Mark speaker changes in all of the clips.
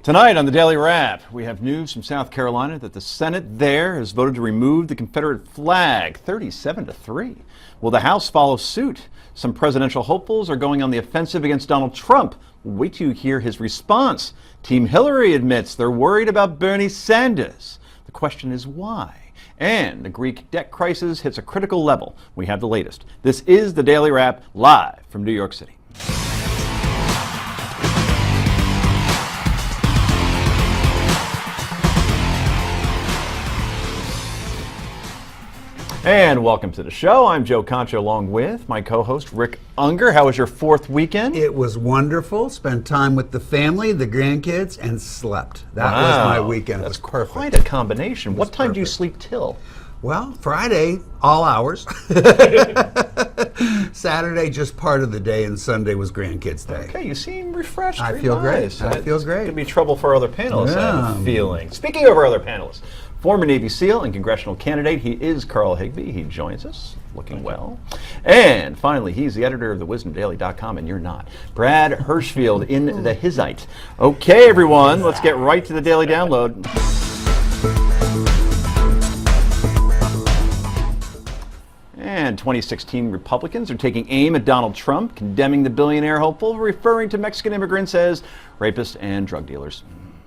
Speaker 1: Tonight on the Daily Wrap, we have news from South Carolina that the Senate there has voted to remove the Confederate flag, 37-3. Will the House follow suit? Some presidential hopefuls are going on the offensive against Donald Trump. Wait till you hear his response. Team Hillary admits they're worried about Bernie Sanders. The question is why? And the Greek debt crisis hits a critical level. We have the latest. This is the Daily Wrap, live from New York City. And welcome to the show. I'm Joe Concha along with my co-host Rick Unger. How was your fourth weekend?
Speaker 2: It was wonderful. Spent time with the family, the grandkids, and slept. That was my weekend. It was perfect.
Speaker 1: Quite a combination. What time do you sleep till?
Speaker 2: Well, Friday, all hours. Saturday, just part of the day, and Sunday was grandkids' day.
Speaker 1: Okay, you seem refreshed.
Speaker 2: I feel great. I feel great.
Speaker 1: Could be trouble for other panelists, I have a feeling. Speaking of our other panelists, former Navy SEAL and congressional candidate, he is Carl Higbie. He joins us, looking well. And finally, he's the editor of thewisdomdaily.com, and you're not. Brad Hirschfield in the Hizite. Okay, everyone, let's get right to the Daily Download. And 2016 Republicans are taking aim at Donald Trump, condemning the billionaire hopeful, referring to Mexican immigrants as rapists and drug dealers.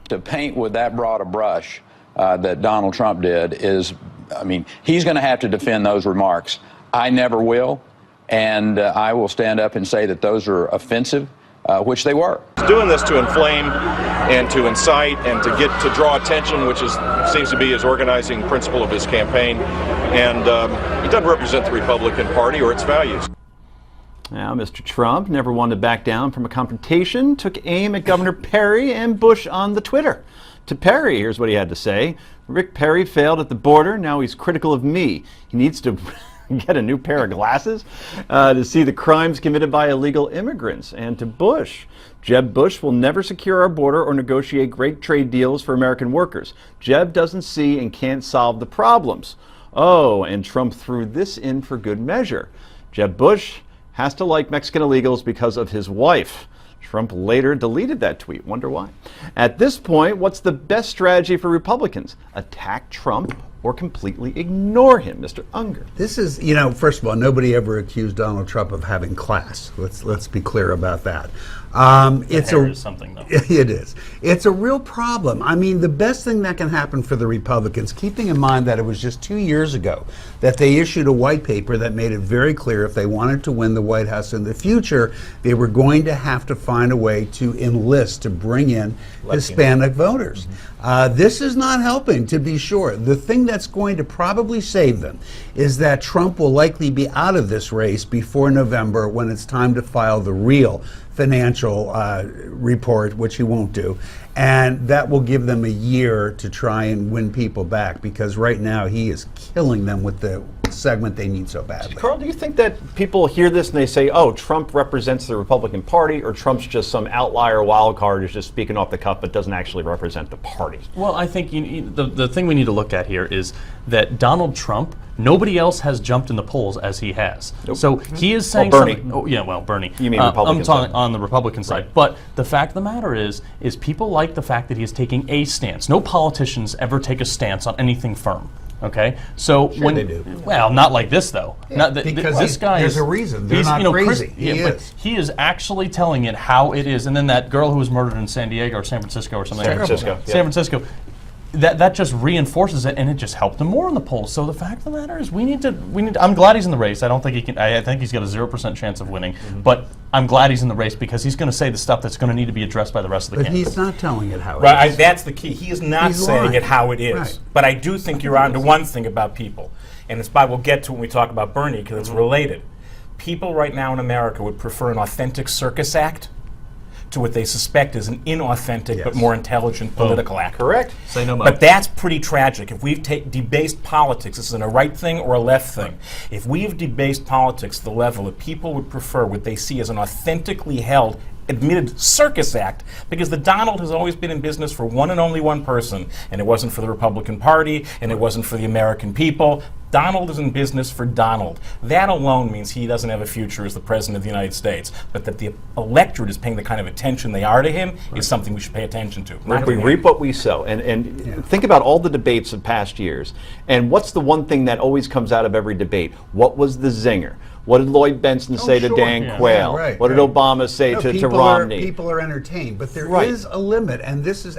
Speaker 3: To paint with that broad a brush that Donald Trump did is, I mean, he's going to have to defend those remarks. I never will, and I will stand up and say that those are offensive, which they were.
Speaker 4: He's doing this to inflame and to incite and to draw attention, which seems to be his organizing principle of his campaign, and he doesn't represent the Republican Party or its values.
Speaker 1: Now, Mr. Trump never wanted to back down from a confrontation, took aim at Governor Perry and Bush on the Twitter. To Perry, here's what he had to say. Rick Perry failed at the border. Now he's critical of me. He needs to get a new pair of glasses to see the crimes committed by illegal immigrants. And to Bush, Jeb Bush will never secure our border or negotiate great trade deals for American workers. Jeb doesn't see and can't solve the problems. Oh, and Trump threw this in for good measure. Jeb Bush has to like Mexican illegals because of his wife. Trump later deleted that tweet. Wonder why. At this point, what's the best strategy for Republicans? Attack Trump or completely ignore him, Mr. Unger?
Speaker 2: This is, first of all, nobody ever accused Donald Trump of having class. Let's be clear about that.
Speaker 5: Is something, though.
Speaker 2: It is. It's a real problem. I mean, the best thing that can happen for the Republicans, keeping in mind that it was just 2 years ago that they issued a white paper that made it very clear if they wanted to win the White House in the future, they were going to have to find a way to enlist, to bring in Hispanic voters. This is not helping, to be sure. The thing that's going to probably save them is that Trump will likely be out of this race before November, when it's time to file the real financial report, which he won't do, and that will give them a year to try and win people back, because right now he is killing them with the segment they need so badly.
Speaker 1: Carl, do you think that people hear this and they say, oh, Trump represents the Republican Party, or Trump's just some outlier wild card who's just speaking off the cuff but doesn't actually represent the party?
Speaker 5: Well, I think the thing we need to look at here is that Donald Trump, nobody else has jumped in the polls as he has. Nope. So he is saying
Speaker 1: Bernie.
Speaker 5: something. Oh, yeah, well, Bernie.
Speaker 1: You mean Republican
Speaker 5: I'm talking
Speaker 1: side.
Speaker 5: on the Republican side.
Speaker 1: Right.
Speaker 5: But the fact of the matter is people like the fact that he is taking a stance. No politicians ever take a stance on anything firm. Okay, so
Speaker 2: Sure they do.
Speaker 5: Well, not like this though.
Speaker 2: Yeah, because
Speaker 5: this guy
Speaker 2: there's
Speaker 5: is,
Speaker 2: a reason. They're not crazy.
Speaker 5: But he is actually telling it how it is. And then that girl who was murdered in San Diego or San Francisco or something.
Speaker 1: San Francisco.
Speaker 5: San Francisco. That just reinforces it, and it just helped him more in the polls. So the fact of the matter is, we need to. I'm glad he's in the race. I don't think he can. I think he's got a 0% chance of winning. But I'm glad he's in the race because he's going to say the stuff that's going to need to be addressed by the rest of the candidates.
Speaker 2: But he's not telling it how it
Speaker 6: Right,
Speaker 2: is.
Speaker 6: that's the key. He is not saying
Speaker 2: lying.
Speaker 6: it how it is.
Speaker 2: Right.
Speaker 6: But I do think you're on to one thing about people, and it's why we'll get to when we talk about Bernie, because it's related. People right now in America would prefer an authentic circus act to what they suspect is an inauthentic but more intelligent political act.
Speaker 1: Correct.
Speaker 5: Say no more.
Speaker 6: But that's pretty tragic. If we've debased politics, this isn't a right thing or a left thing. If we've debased politics to the level that people would prefer what they see as an authentically held admitted circus act, because the Donald has always been in business for one and only one person, and it wasn't for the Republican Party, and it wasn't for the American people. Donald is in business for Donald. That alone means he doesn't have a future as the President of the United States. But that the electorate is paying the kind of attention they are to him is something we should pay attention to.
Speaker 1: Rick, we reap what we sow. And think about all the debates of past years. And what's the one thing that always comes out of every debate? What was the zinger? What did Lloyd Benson say to Dan Quayle? What did Obama say to Romney?
Speaker 2: People are entertained, but there is a limit, and this is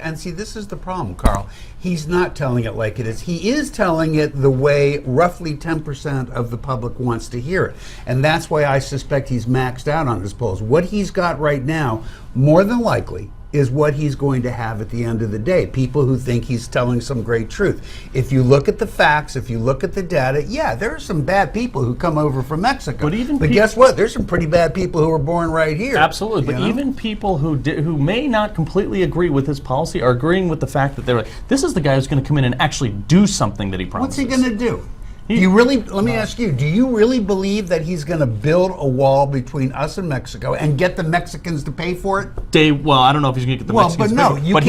Speaker 2: the problem, Carl. He's not telling it like it is. He is telling it the way roughly 10% of the public wants to hear it, and that's why I suspect he's maxed out on his polls. What he's got right now, more than likely, is what he's going to have at the end of the day. People who think he's telling some great truth. If you look at the facts, if you look at the data, yeah, there are some bad people who come over from Mexico. But guess what? There's some pretty bad people who were born right here.
Speaker 5: Absolutely. But even people who may not completely agree with his policy are agreeing with the fact that they're like, this is the guy who's going to come in and actually do something that he promises.
Speaker 2: What's he going to do? Let me ask you, do you really believe that he's going to build a wall between us and Mexico and get the Mexicans to pay for it?
Speaker 5: Well, I don't know if he's going to get the Mexicans
Speaker 2: to pay for it.
Speaker 5: but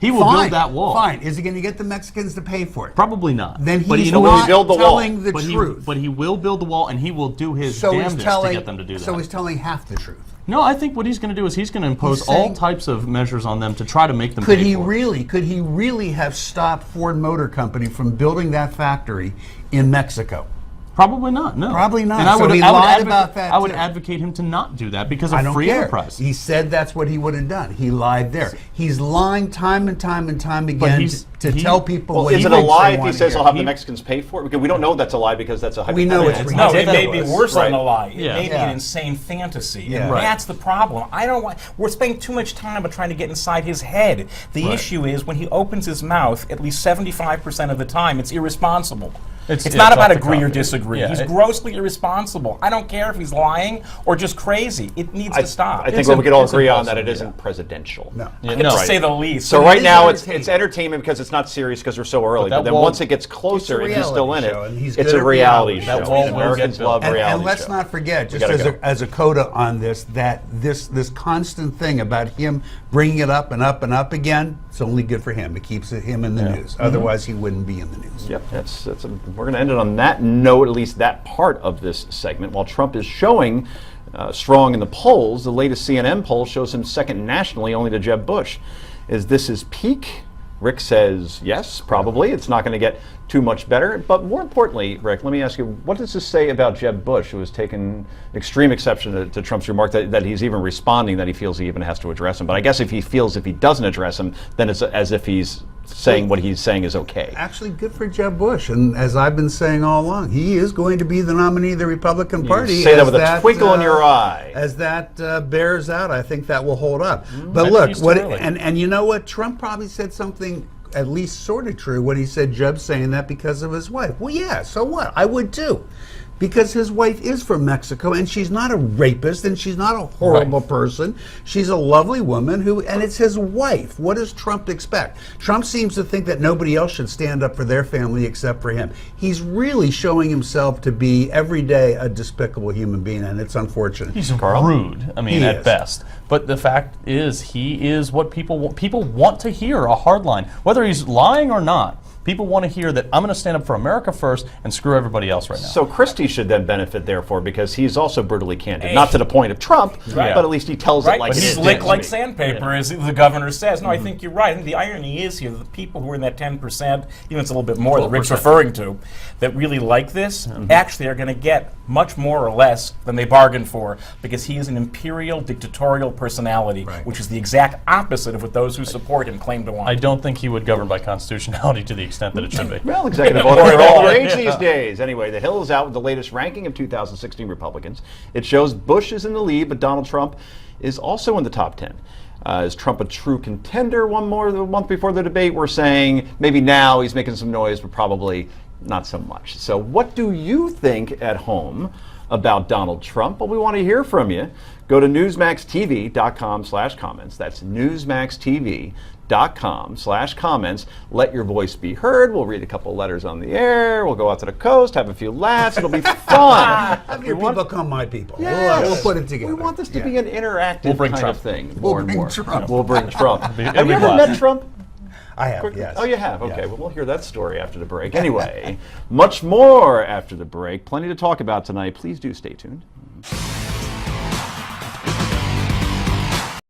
Speaker 5: he will build that wall.
Speaker 2: Fine. Is he going to get the Mexicans to pay for it?
Speaker 5: Probably not.
Speaker 2: Then he's not telling the truth.
Speaker 5: But he will build the wall, and he will do his damnedest to get them to do that.
Speaker 2: So he's telling half the truth.
Speaker 5: No, I think what he's going to do is he's going to impose all types of measures on them to try to make them pay for it.
Speaker 2: Could he really have stopped Ford Motor Company from building that factory in Mexico?
Speaker 5: Probably not, no.
Speaker 2: Probably not.
Speaker 5: And
Speaker 2: So he lied about that,
Speaker 5: I would
Speaker 2: too.
Speaker 5: advocate him to not do that because of
Speaker 2: I don't
Speaker 5: free
Speaker 2: care.
Speaker 5: enterprise.
Speaker 2: He said that's what he would have done. He lied there. He's lying time and time and time again to tell people
Speaker 1: Well,
Speaker 2: what
Speaker 1: is
Speaker 2: he
Speaker 1: it a
Speaker 2: thinks
Speaker 1: lie
Speaker 2: they
Speaker 1: if he
Speaker 2: want to
Speaker 1: says
Speaker 2: hear.
Speaker 1: I'll have the Mexicans pay for it? Because we don't know that's a lie because that's a hypothetical.
Speaker 2: We know it's
Speaker 6: No, it may
Speaker 2: ridiculous.
Speaker 6: be worse
Speaker 1: Right.
Speaker 6: than a lie. It
Speaker 5: Yeah.
Speaker 6: may be
Speaker 2: Yeah.
Speaker 6: an insane fantasy.
Speaker 5: Yeah.
Speaker 6: And
Speaker 5: Right.
Speaker 6: that's the problem. We're spending too much time on trying to get inside his head. The issue is when he opens his mouth, at least 75% of the time, it's irresponsible. It's not about agree or disagree.
Speaker 5: Yeah,
Speaker 6: he's grossly irresponsible. I don't care if he's lying or just crazy. It needs to stop.
Speaker 1: I think we could all agree on that it isn't presidential.
Speaker 2: No.
Speaker 6: To say the least.
Speaker 1: So
Speaker 2: But
Speaker 1: right
Speaker 2: it is
Speaker 1: now it's
Speaker 2: entertainment.
Speaker 1: entertainment because it's not serious because we're so early.
Speaker 5: that
Speaker 1: But then
Speaker 5: wall-
Speaker 1: once it gets closer,
Speaker 2: It's a
Speaker 1: if he's still in
Speaker 2: reality
Speaker 1: it,
Speaker 2: show, and he's
Speaker 1: it's
Speaker 2: good
Speaker 1: a
Speaker 2: at
Speaker 1: reality
Speaker 2: reality
Speaker 1: show.
Speaker 5: That wall
Speaker 1: And
Speaker 5: will
Speaker 1: Americans
Speaker 5: get built.
Speaker 1: love reality
Speaker 2: And let's
Speaker 1: shows.
Speaker 2: not forget, just
Speaker 1: gotta go.
Speaker 2: as a coda on this, that this constant thing about him bringing it up and up and up again, it's only good for him. It keeps him in the news. Otherwise, he wouldn't be in the news.
Speaker 1: Yep, we're going to end it on that note, at least that part of this segment. While Trump is showing strong in the polls, the latest CNN poll shows him second nationally only to Jeb Bush. Is this his peak? Rick says yes, probably. It's not going to get too much better. But more importantly, Rick, let me ask you, what does this say about Jeb Bush, who has taken extreme exception to Trump's remark that he's even responding, that he feels he even has to address him? But I guess if he feels if he doesn't address him, then it's as if he's saying what he's saying is okay.
Speaker 2: Actually, good for Jeb Bush. And as I've been saying all along, he is going to be the nominee of the Republican Party.
Speaker 1: Say that with a twinkle in your eye.
Speaker 2: As that bears out, I think that will hold up. But
Speaker 5: I
Speaker 2: look,
Speaker 5: think he's too early.
Speaker 2: and you know what? Trump probably said something at least sort of true when he said Jeb's saying that because of his wife. Well, yeah, so what? I would too. Because his wife is from Mexico, and she's not a rapist, and she's not a horrible person. She's a lovely woman and it's his wife. What does Trump expect? Trump seems to think that nobody else should stand up for their family except for him. He's really showing himself to be every day a despicable human being, and it's unfortunate.
Speaker 5: He's rude, at best. But the fact is, he is what people want. People want to hear a hard line. Whether he's lying or not, people want to hear that I'm going to stand up for America first and screw everybody else right now.
Speaker 1: So Christie should then benefit, therefore, because he's also brutally candid. Not to the point of Trump, but at least he tells it like
Speaker 6: but
Speaker 1: it
Speaker 6: he's
Speaker 1: is.
Speaker 6: slick like sandpaper, as the governor says. No, I think you're right. I think the irony is here, the people who are in that 10%, even it's a little bit more that Rick's referring to, that really like this, actually are going to get much more or less than they bargained for, because he is an imperial, dictatorial personality, which is the exact opposite of what those who support him claim to want.
Speaker 5: I don't think he would govern by constitutionality to the extent that it should be.
Speaker 1: Well, executive order are all the rage these days. Anyway, The Hill is out with the latest ranking of 2016 Republicans. It shows Bush is in the lead, but Donald Trump is also in the top 10. Is Trump a true contender? A month before the debate, we're saying maybe now he's making some noise, but probably not so much. So what do you think at home about Donald Trump? Well, we want to hear from you. Go to newsmaxtv.com/comments. That's newsmaxtv.com/comments. Let your voice be heard. We'll read a couple letters on the air. We'll go out to the coast, have a few laughs. It'll be fun.
Speaker 2: Have your people come my people.
Speaker 1: Yes.
Speaker 2: We'll put it together.
Speaker 1: We want this to be an interactive
Speaker 5: We'll bring
Speaker 1: kind
Speaker 5: Trump.
Speaker 1: of thing.
Speaker 2: We'll
Speaker 1: More and
Speaker 2: bring
Speaker 1: more.
Speaker 2: Trump.
Speaker 1: We'll bring Trump.
Speaker 5: it'll
Speaker 1: Have
Speaker 5: be
Speaker 1: you ever
Speaker 5: blast.
Speaker 1: met Trump?
Speaker 2: I have, yes.
Speaker 1: Oh, you have? Okay.
Speaker 2: Yes.
Speaker 1: Well, we'll hear that story after the break. Anyway, much more after the break. Plenty to talk about tonight. Please do stay tuned.